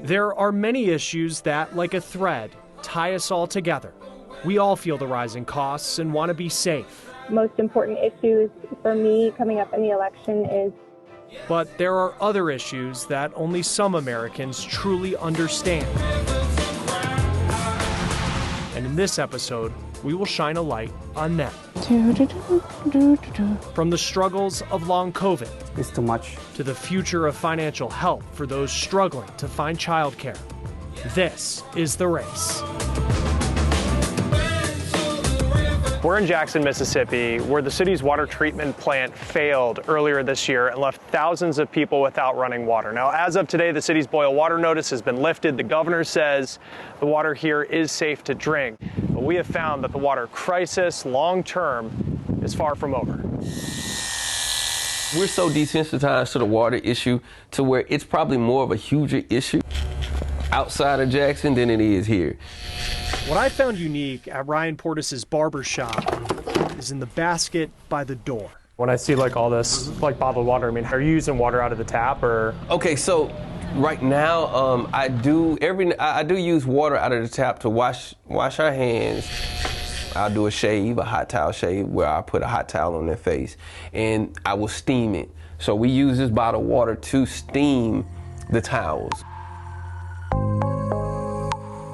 There are many issues that, like a thread, tie us all together. We all feel the rising costs and want to be safe. Most important issues for me coming up in the election is. But there are other issues that only some Americans truly understand. And in this episode, we will shine a light on them. From the struggles of long COVID. It's too much. To the future of financial help for those struggling to find childcare. This is The Race. We're in Jackson, Mississippi, where the city's water treatment plant failed earlier this year and left thousands of people without running water. Now, as of today, the city's boil water notice has been lifted. The governor says the water here is safe to drink. But we have found that the water crisis, long-term, is far from over. We're so desensitized to the water issue to where it's probably more of a huger issue outside of Jackson than it is here. What I found unique at Ryan Portis's barber shop is in the basket by the door. When I see like all this like bottled water, I mean, are you using water out of the tap or? Okay, so right now I do use water out of the tap to wash our hands. I'll do a shave, a hot towel shave, where I put a hot towel on their face, and I will steam it. So we use this bottled water to steam the towels.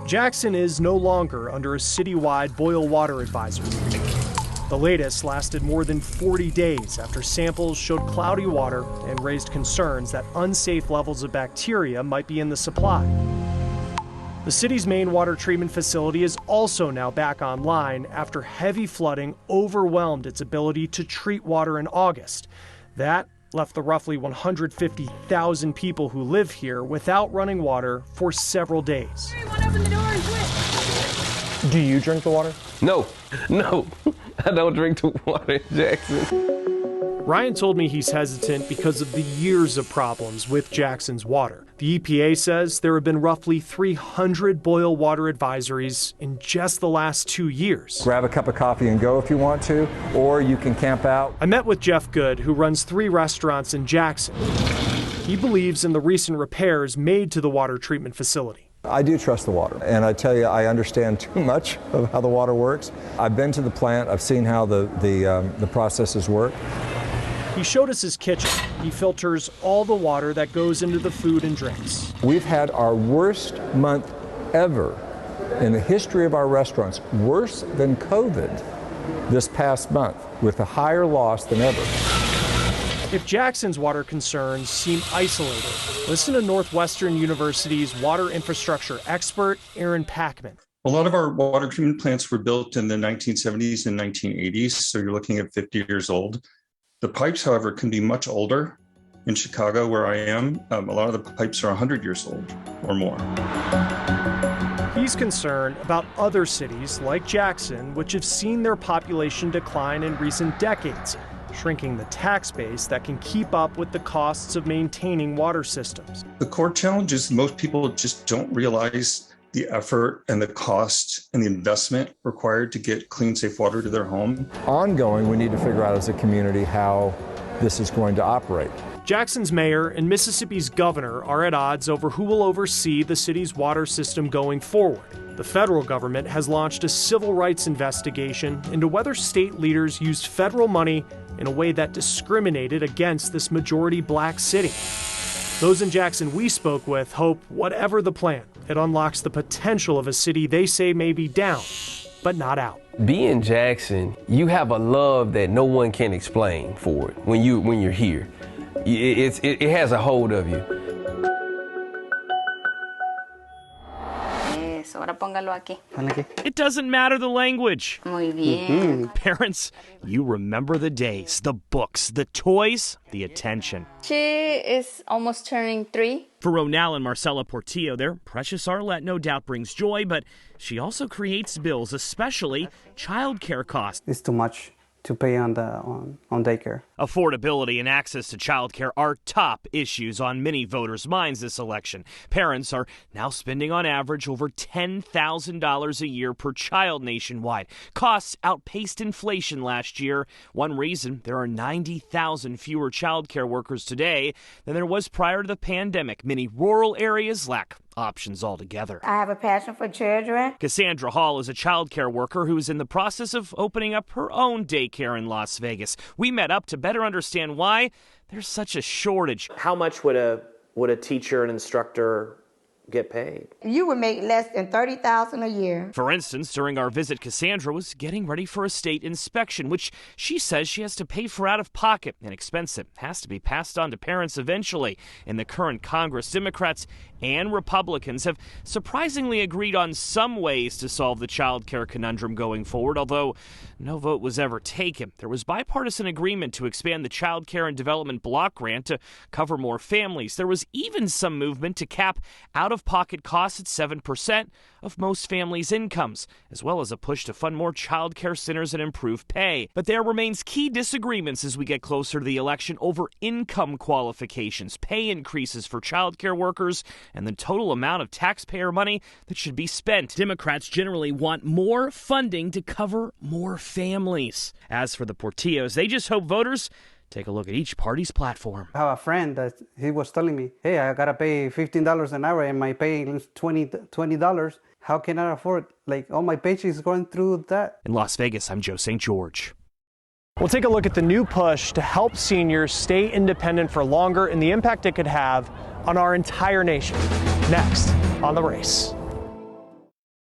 Jackson is no longer under a citywide boil water advisory. The latest lasted more than 40 days after samples showed cloudy water and raised concerns that unsafe levels of bacteria might be in the supply. The city's main water treatment facility is also now back online after heavy flooding overwhelmed its ability to treat water in August. That left the roughly 150,000 people who live here without running water for several days. Open the door and quit. Do you drink the water? No, I don't drink the water in Jackson. Ryan told me he's hesitant because of the years of problems with Jackson's water. The EPA says there have been roughly 300 boil water advisories in just the last 2 years. Grab a cup of coffee and go if you want to, or you can camp out. I met with Jeff Good, who runs 3 restaurants in Jackson. He believes in the recent repairs made to the water treatment facility. I do trust the water, and I tell you, I understand too much of how the water works. I've been to the plant, I've seen how the processes work. He showed us his kitchen. He filters all the water that goes into the food and drinks. We've had our worst month ever in the history of our restaurants, worse than COVID this past month, with a higher loss than ever. If Jackson's water concerns seem isolated, listen to Northwestern University's water infrastructure expert, Aaron Packman. A lot of our water treatment plants were built in the 1970s and 1980s, so you're looking at 50 years old. The pipes, however, can be much older. In Chicago, where I am, a lot of the pipes are 100 years old or more. He's concerned about other cities like Jackson, which have seen their population decline in recent decades, shrinking the tax base that can keep up with the costs of maintaining water systems. The core challenge is most people just don't realize the effort and the cost and the investment required to get clean, safe water to their home. Ongoing, we need to figure out as a community how this is going to operate. Jackson's mayor and Mississippi's governor are at odds over who will oversee the city's water system going forward. The federal government has launched a civil rights investigation into whether state leaders used federal money in a way that discriminated against this majority black city. Those in Jackson we spoke with hope, whatever the plan, it unlocks the potential of a city they say may be down, but not out. Being Jackson, you have a love that no one can explain for it when you're here. It has a hold of you. Ahora póngalo aquí. It doesn't matter the language. Muy bien. Parents, you remember the days, the books, the toys, the attention. She is almost turning 3. For Ronal and Marcela Portillo, their precious Arlette no doubt brings joy, but she also creates bills, especially childcare costs. It's too much to pay on daycare. Affordability and access to childcare are top issues on many voters' minds this election. Parents are now spending on average over $10,000 a year per child nationwide. Costs outpaced inflation last year. One reason there are 90,000 fewer childcare workers today than there was prior to the pandemic. Many rural areas lack options altogether. I have a passion for children. Cassandra Hall is a childcare worker who is in the process of opening up her own daycare in Las Vegas. We met up to better understand why there's such a shortage. How much would a teacher and instructor get paid? You would make less than $30,000 a year. For instance, during our visit, Cassandra was getting ready for a state inspection, which she says she has to pay for out of pocket, an expense that has to be passed on to parents eventually. In the current Congress, Democrats and Republicans have surprisingly agreed on some ways to solve the child care conundrum going forward, although no vote was ever taken. There was bipartisan agreement to expand the Child Care and Development Block Grant to cover more families. There was even some movement to cap out-of-pocket costs at 7% of most families' incomes, as well as a push to fund more child care centers and improve pay. But there remains key disagreements as we get closer to the election over income qualifications, pay increases for child care workers, and the total amount of taxpayer money that should be spent. Democrats generally want more funding to cover more families. As for the Portillos, they just hope voters take a look at each party's platform. I have a friend that he was telling me, hey, I gotta pay $15 an hour and my pay is $20. How can I afford, all my paycheck is going through that? In Las Vegas, I'm Joe St. George. We'll take a look at the new push to help seniors stay independent for longer and the impact it could have on our entire nation. Next on The Race.